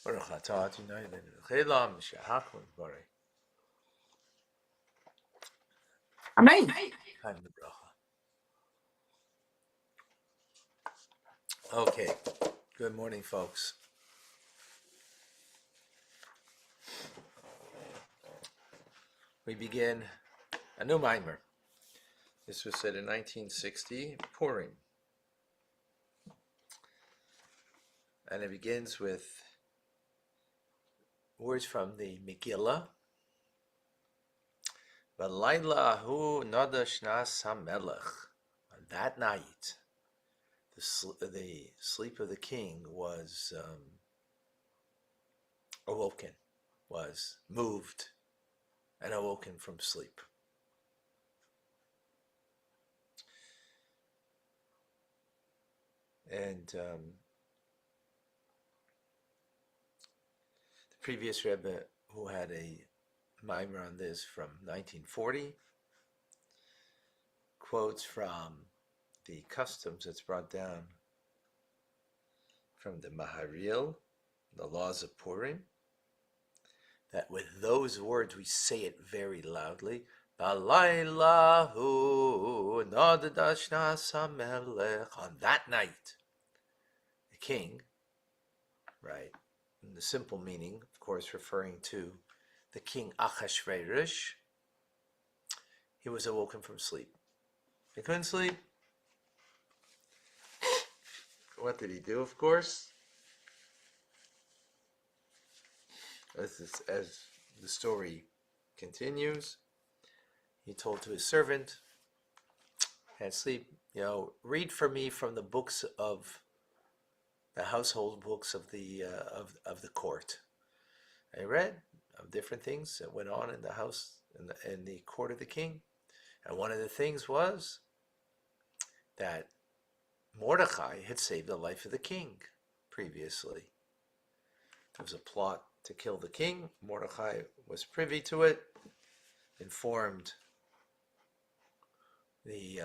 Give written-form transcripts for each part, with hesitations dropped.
Baruch atah Adonai Eloheinu Chaylam Shehakol Barei. Amen. Chaim Lebracha. Okay, good morning, folks. We begin a new mimer. This was said in 1960, Purim. And it begins with words from the Megillah. V'layla hu nada shnas hamelech. On that night, the sleep of the king was awoken, was moved and awoken from sleep. And the previous Rebbe, who had a mimer on this from 1940, quotes from the customs that's brought down from the Maharil, the laws of Purim, that with those words we say it very loudly. On that night, the king, right, in the simple meaning, of course, referring to the king Achashverosh, he was awoken from sleep. He couldn't sleep. What did he do, of course? As the story continues, he told to his servant, can't sleep, read for me from the books of the household books of the court. I read of different things that went on in the house, in the court of the king. And one of the things was that Mordechai had saved the life of the king previously. There was a plot to kill the king. Mordechai was privy to it, informed I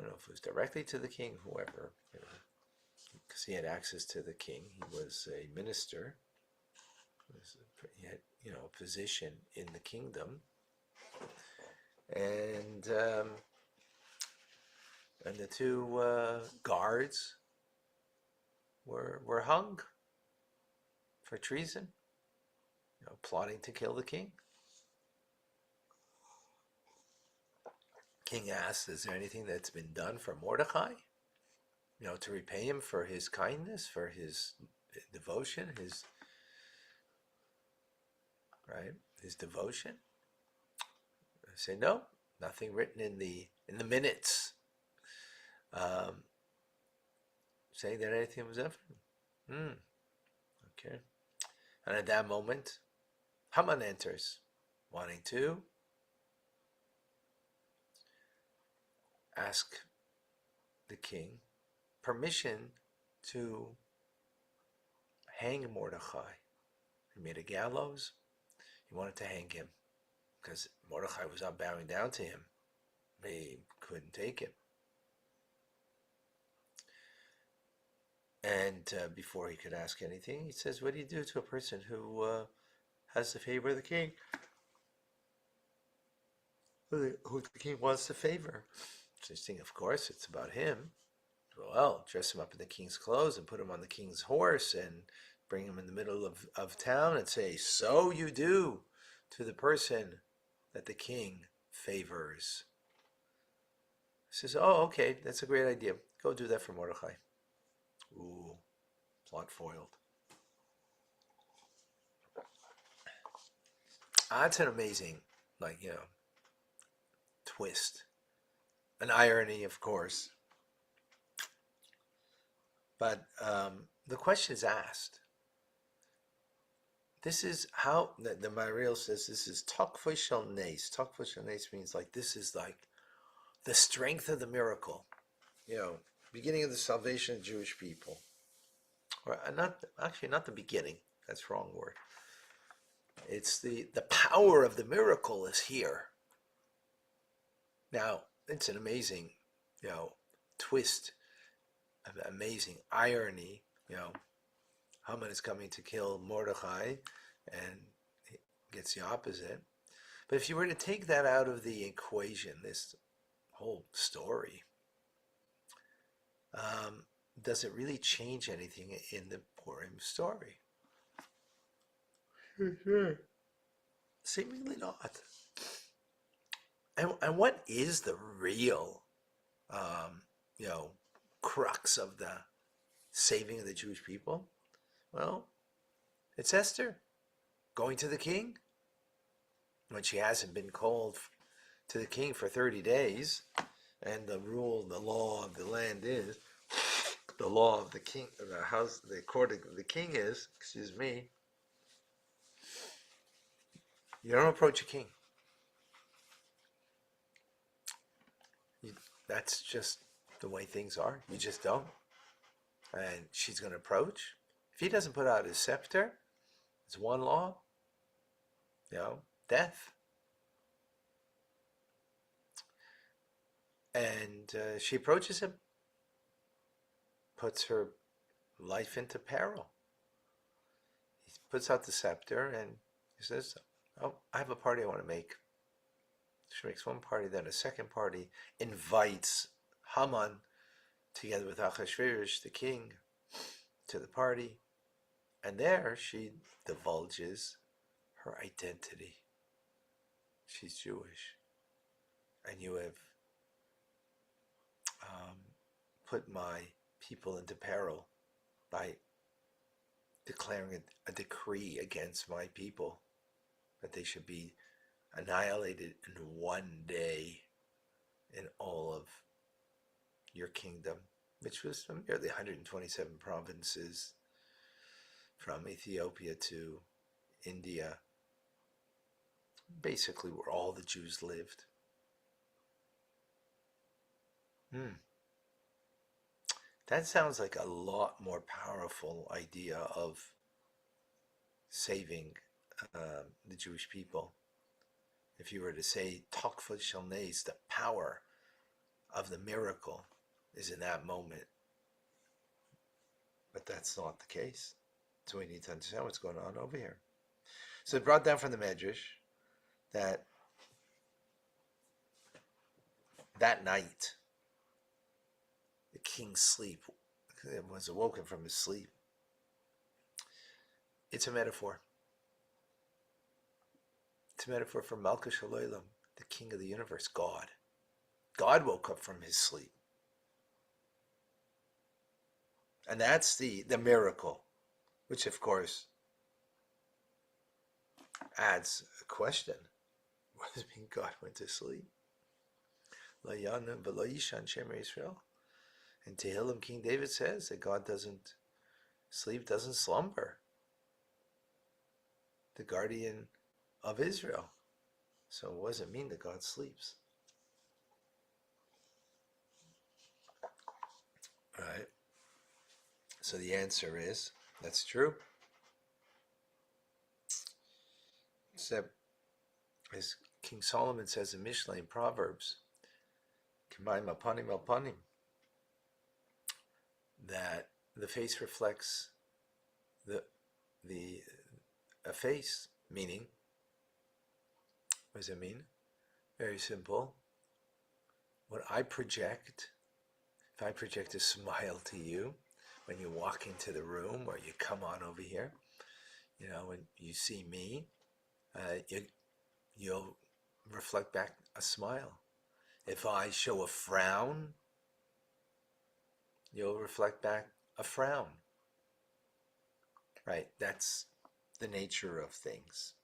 don't know if it was directly to the king, whoever, because he had access to the king. He was a minister. He had, a position in the kingdom. And the two guards were hung for treason, plotting to kill the king. King asked, is there anything that's been done for Mordechai? To repay him for his kindness, for his devotion, his devotion. I say no, nothing written in the minutes saying that anything was done for him. Okay. And at that moment, Haman enters, wanting to ask the king permission to hang Mordechai. He made a gallows. He wanted to hang him because Mordechai was not bowing down to him. He couldn't take it. And before he could ask anything, he says, what do you do to a person who has the favor of the king? Who the king wants to favor? Interesting, of course, it's about him. Well, dress him up in the king's clothes and put him on the king's horse and bring him in the middle of town and say, so you do to the person that the king favors. He says, oh, okay, that's a great idea. Go do that for Mordechai. Ooh, plot foiled. That's an amazing, twist. An irony, of course. But the question is asked. This is how, the Maharil says, this is Tokva Shel Nes. Tokva Shel Nes means this is the strength of the miracle. Beginning of the salvation of Jewish people. Or not the beginning. That's the wrong word. It's the power of the miracle is here. Now, it's an amazing, twist amazing irony. Haman is coming to kill Mordecai, and he gets the opposite. But if you were to take that out of the equation, this whole story, does it really change anything in the Purim story? Sure. Seemingly not. And what is the real, um, you know, crux of the saving of the Jewish people? Well, it's Esther going to the king when she hasn't been called to the king for 30 days. And the law of the land is, the law of the king, the house, the court of the king is, excuse me, you don't approach a king. That's just the way things are. You just don't. And she's going to approach. If he doesn't put out his scepter, it's one law, death. And she approaches him, puts her life into peril. He puts out the scepter and he says, "Oh, I have a party I want to make." She makes one party, then a second party, invites Haman together with Achashverosh, the king, to the party. And there she divulges her identity. She's Jewish. And you have put my people into peril by declaring a decree against my people that they should be annihilated in one day in all of your kingdom, which was nearly 127 provinces from Ethiopia to India, basically where all the Jews lived. That sounds like a lot more powerful idea of saving the Jewish people. If you were to say, Tokfut Shalnes, the power of the miracle is in that moment. But that's not the case. So we need to understand what's going on over here. So it brought down from the Medrash that night, the king's sleep was awoken from his sleep. It's a metaphor. It's a metaphor for Malka Shaloilam, the king of the universe, God. God woke up from his sleep. And that's the miracle, which of course adds a question. What does it mean God went to sleep? La Yana v'lo yishan shemer Yisrael. In Tehillim, King David says that God doesn't sleep, doesn't slumber. The guardian of Israel. So what does it mean that God sleeps? Right? So the answer is, that's true. Except, as King Solomon says in Mishnah in Proverbs, K'mayim apanim al panim, that the face reflects a face, meaning, what does it mean? Very simple. What I project, if I project a smile to you when you walk into the room or you come on over here, when you see me, you'll reflect back a smile. If I show a frown, you'll reflect back a frown. Right? That's the nature of things.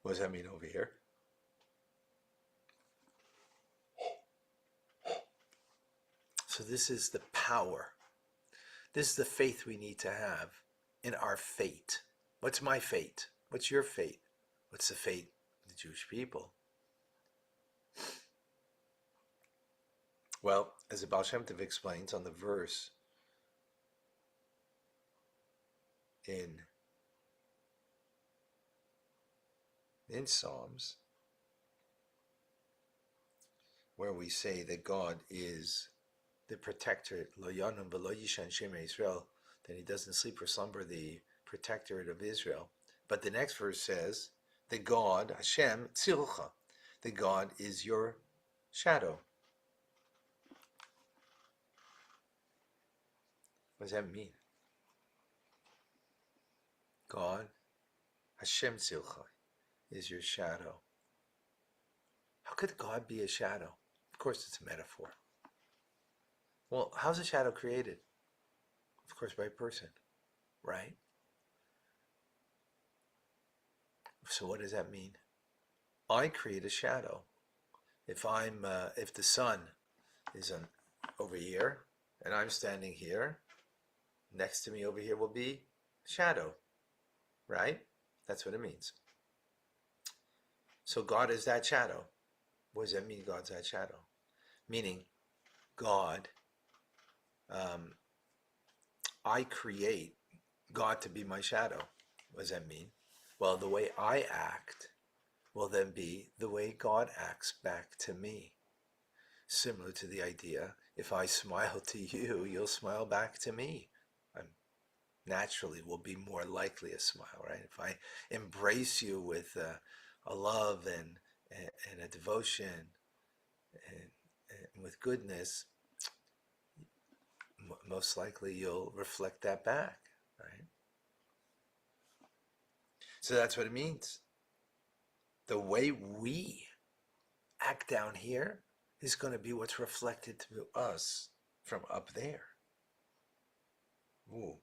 What does that mean over here? So this is the power. This is the faith we need to have in our fate. What's my fate? What's your fate? What's the fate of the Jewish people? Well, as the Baal Shem Tov explains on the verse in Psalms, where we say that God is the protectorate, Lo Yanum V'Lo Yishan Shemer Israel, that he doesn't sleep or slumber, the protectorate of Israel. But the next verse says, the God, Hashem Tzilcha, the God is your shadow. What does that mean? God, Hashem Tzilcha, is your shadow. How could God be a shadow? Of course, it's a metaphor. Well, how's a shadow created? Of course, by a person, right? So what does that mean? I create a shadow. If the sun is over here, and I'm standing here, next to me over here will be shadow, right? That's what it means. So God is that shadow. What does that mean, God's that shadow? Meaning, God, I create God to be my shadow. What does that mean? Well, the way I act will then be the way God acts back to me. Similar to the idea, if I smile to you, you'll smile back to me. I'm naturally will be more likely a smile, right? If I embrace you with a love and a devotion and with goodness, most likely you'll reflect that back, right? So that's what it means. The way we act down here is going to be what's reflected to us from up there. Ooh.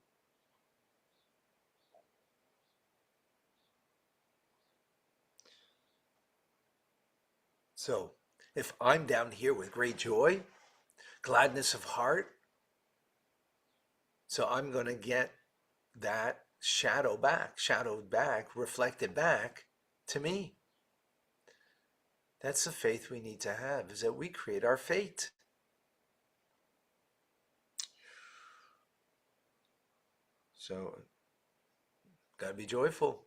So if I'm down here with great joy, gladness of heart, so I'm going to get that shadowed back, reflected back to me. That's the faith we need to have, is that we create our fate. So, got to be joyful,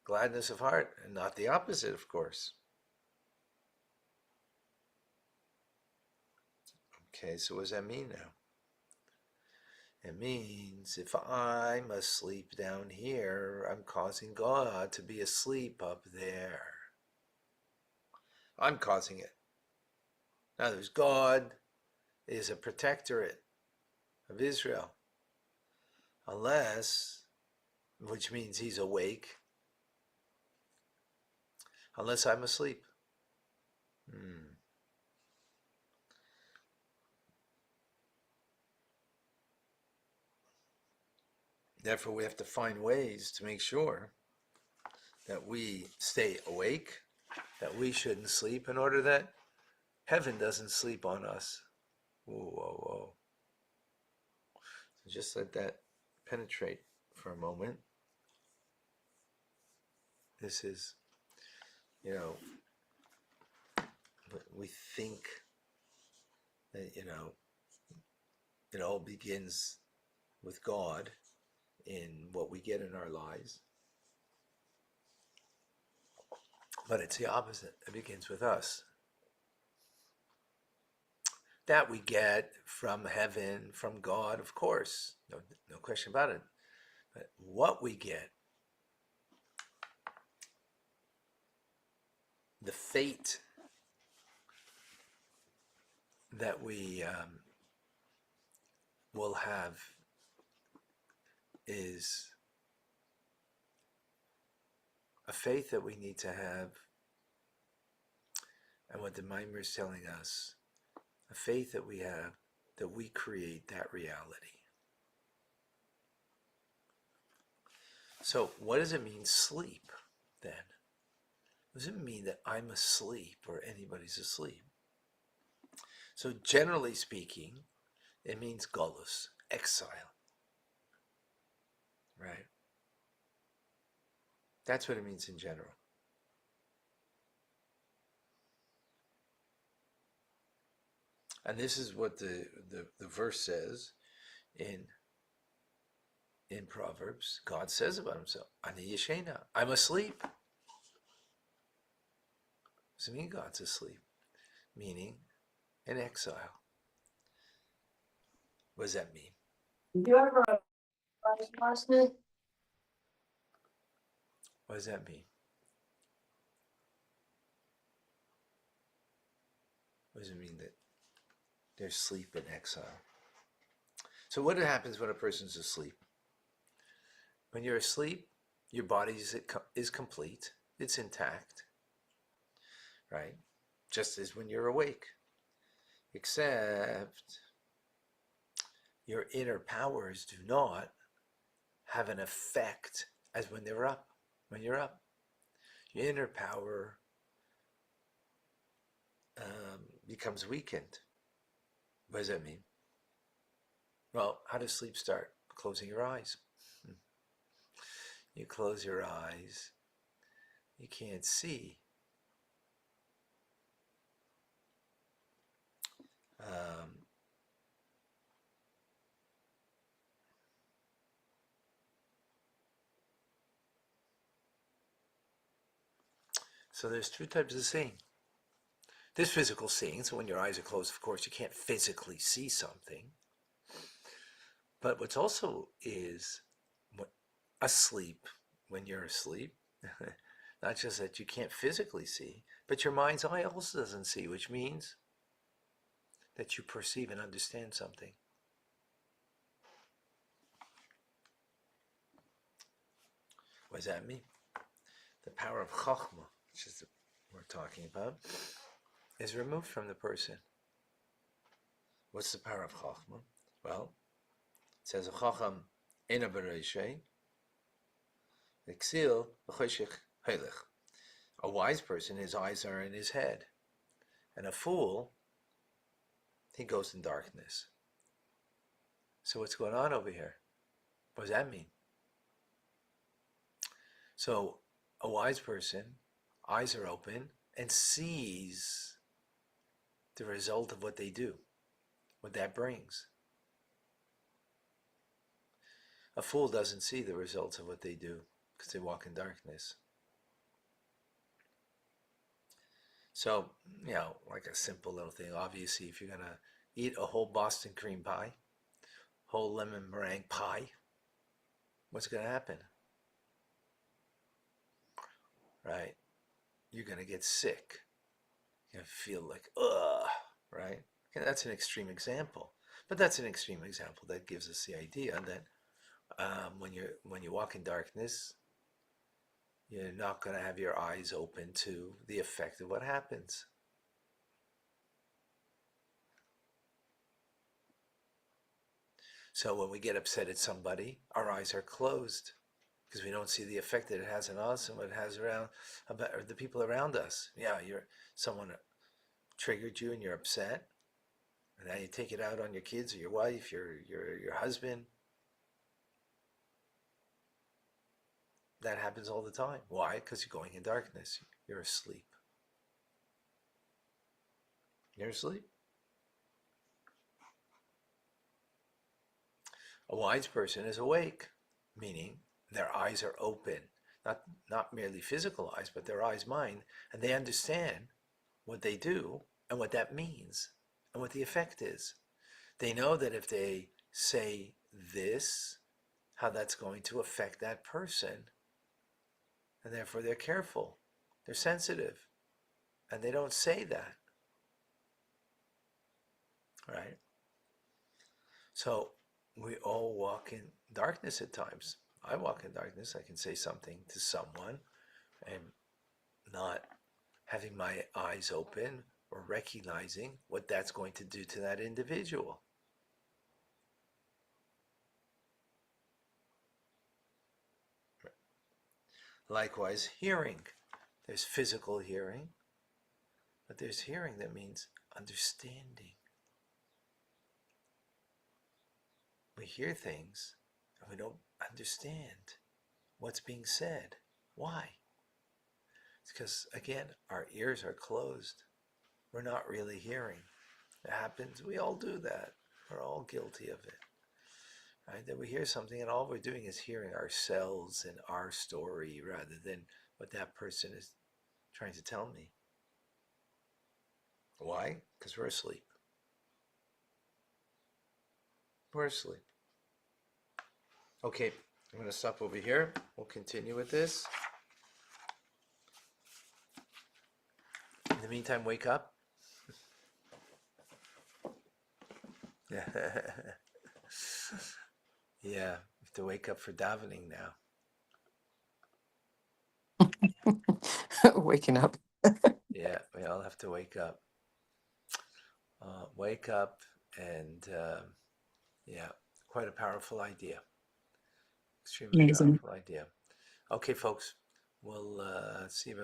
gladness of heart, and not the opposite, of course. Okay, so what does that mean now? It means if I'm asleep down here, I'm causing God to be asleep up there. I'm causing it. Now there's God is a protectorate of Israel. Unless, which means he's awake, unless I'm asleep. Therefore, we have to find ways to make sure that we stay awake, that we shouldn't sleep, in order that heaven doesn't sleep on us. Whoa, whoa, whoa. So just let that penetrate for a moment. This is, we think that, it all begins with God in what we get in our lives. But it's the opposite. It begins with us. That we get from heaven, from God, of course. No question about it. But what we get, the fate that we will have, is a faith that we need to have, and what the Maimer is telling us, a faith that we have, that we create that reality. So what does it mean, sleep, then? What does it mean that I'm asleep or anybody's asleep? So generally speaking, it means galus, exile. Right? That's what it means in general. And this is what the verse says in Proverbs. God says about himself, Ani Yeshena, I'm asleep. Does it mean God's asleep? Meaning in exile. What does that mean? Did you ever last night? What does that mean? What does it mean that there's sleep in exile? So what happens when a person's asleep? When you're asleep, your body is complete. It's intact, right? Just as when you're awake. Except your inner powers do not have an effect as when they're up. When you're up, your inner power becomes weakened. What does that mean? Well, how does sleep start? Closing your eyes. You close your eyes, you can't see. So there's two types of seeing. There's physical seeing, so when your eyes are closed, of course, you can't physically see something. But what's also is asleep, when you're asleep, not just that you can't physically see, but your mind's eye also doesn't see, which means that you perceive and understand something. What does that mean? The power of Chachma, which is what we're talking about, is removed from the person. What's the power of Chachma? Well, it says, Chacham ena bereishei, v'ksil v'choshech heilech. A wise person, his eyes are in his head. And a fool, he goes in darkness. So what's going on over here? What does that mean? So a wise person, eyes are open, and sees the result of what they do, what that brings. A fool doesn't see the results of what they do because they walk in darkness. So, like a simple little thing, obviously if you're going to eat a whole Boston cream pie, whole lemon meringue pie, what's going to happen? Right? You're going to get sick. You're going to feel like, ugh, right? Okay, that's an extreme example. But that's an extreme example that gives us the idea that when you walk in darkness, you're not going to have your eyes open to the effect of what happens. So when we get upset at somebody, our eyes are closed because we don't see the effect that it has on us and what it has around about the people around us. Yeah, someone triggered you and you're upset, and now you take it out on your kids or your wife, your husband. That happens all the time. Why? Because you're going in darkness. You're asleep. You're asleep. A wise person is awake, meaning their eyes are open. Not merely physical eyes, but their eyes, mind, and they understand what they do and what that means and what the effect is. They know that if they say this, how that's going to affect that person. And therefore they're careful, they're sensitive, and they don't say that, right? So we all walk in darkness at times. I walk in darkness. I can say something to someone and not having my eyes open or recognizing what that's going to do to that individual. Likewise, hearing. There's physical hearing, but there's hearing that means understanding. We hear things and we don't understand what's being said. Why? It's because, again, our ears are closed. We're not really hearing. It happens. We all do that. We're all guilty of it. Right? That we hear something and all we're doing is hearing ourselves and our story rather than what that person is trying to tell me. Why? Because we're asleep. We're asleep. Okay, I'm going to stop over here. We'll continue with this. In the meantime, wake up. Yeah, you have to wake up for davening now. Waking up. Yeah, we all have to wake up. Wake up and yeah, quite a powerful idea. Extremely Amazing. powerful idea. Okay, folks, we'll see you.